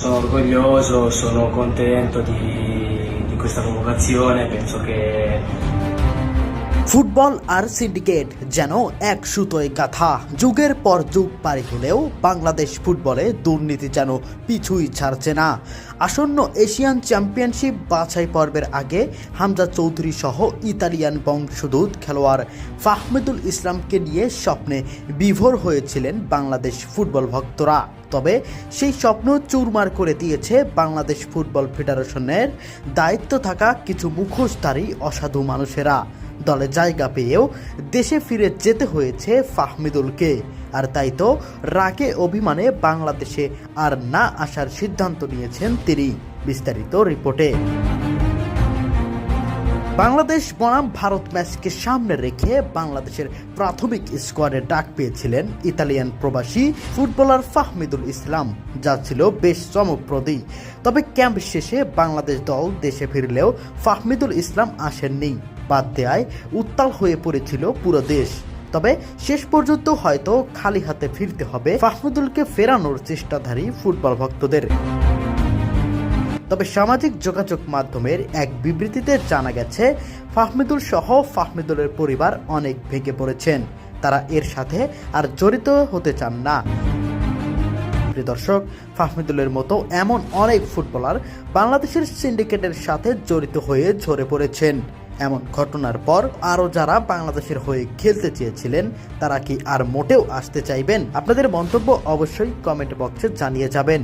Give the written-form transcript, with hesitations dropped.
Sono orgoglioso, sono contento di questa convocazione, penso che football আর syndicate যেন এক সুতোয় গাঁথা। যুগের পর যুগ পারি হলেও বাংলাদেশ ফুটবলে দুর্নীতি যেন পিছুই ছাড়ছে না। আসন্ন এশিয়ান চ্যাম্পিয়নশিপ বাছাই পর্বের আগে হামজা চৌধুরী সহ ইতালিয়ান বংশোদ্ভূত খেলোয়াড় ফাহমিদুল ইসলামকে নিয়ে স্বপ্নে বিভোর হয়েছিলেন বাংলাদেশ ফুটবল ভক্তরা। তবে সেই স্বপ্ন চুরমার করে দিয়েছে বাংলাদেশ ফুটবল ফেডারেশনের দায়িত্ব থাকা কিছু মুখোশধারী অসাধু মানুষেরা। দলে জায়গা পেয়েও দেশে ফিরে যেতে হয়েছে ফাহমিদুলকে, আর তাই তো রাগে অভিমানে বাংলাদেশে আর না আসার সিদ্ধান্ত নিয়েছেন তিনি। বিস্তারিত রিপোর্টে। বাংলাদেশ বনাম ভারত ম্যাচকে সামনে রেখে বাংলাদেশের প্রাথমিক স্কোয়াডে ডাক পেয়েছিলেন ইতালিয়ান প্রবাসী ফুটবলার ফাহমিদুল ইসলাম, যা ছিল বেশ চমকপ্রদী। তবে ক্যাম্প শেষে বাংলাদেশ দল দেশে ফিরলেও ফাহমিদুল ইসলাম আসেননি। বাদ দেয়ায় উত্তাল হয়ে পড়েছিল পুরো দেশ। তবে শেষ পর্যন্ত হয়তো খালি হাতে ফিরতে হবে ফাহমিদুলকে ফেরানোর চেষ্টাধারী ফুটবল ভক্তদের। তবে সামাজিক যোগাযোগ মাধ্যমের এক বিবৃতিতে জানা গেছে, ফাহমিদুল সহ ফাহমিদুলের পরিবার অনেক ভেঙে পড়েছেন। তারা এর সাথে আর জড়িত হতে চান না। প্রিয় দর্শক, ফাহমিদুলের মতো এমন অনেক ফুটবলার বাংলাদেশের সিন্ডিকেটের সাথে জড়িত হয়ে ঝরে পড়েছেন। এমন ঘটনার পর আরও যারা বাংলাদেশের হয়ে খেলতে চেয়েছিলেন তারা কি আর মোটেও আসতে চাইবেন? আপনাদের মন্তব্য অবশ্যই কমেন্ট বক্সে জানিয়ে যাবেন।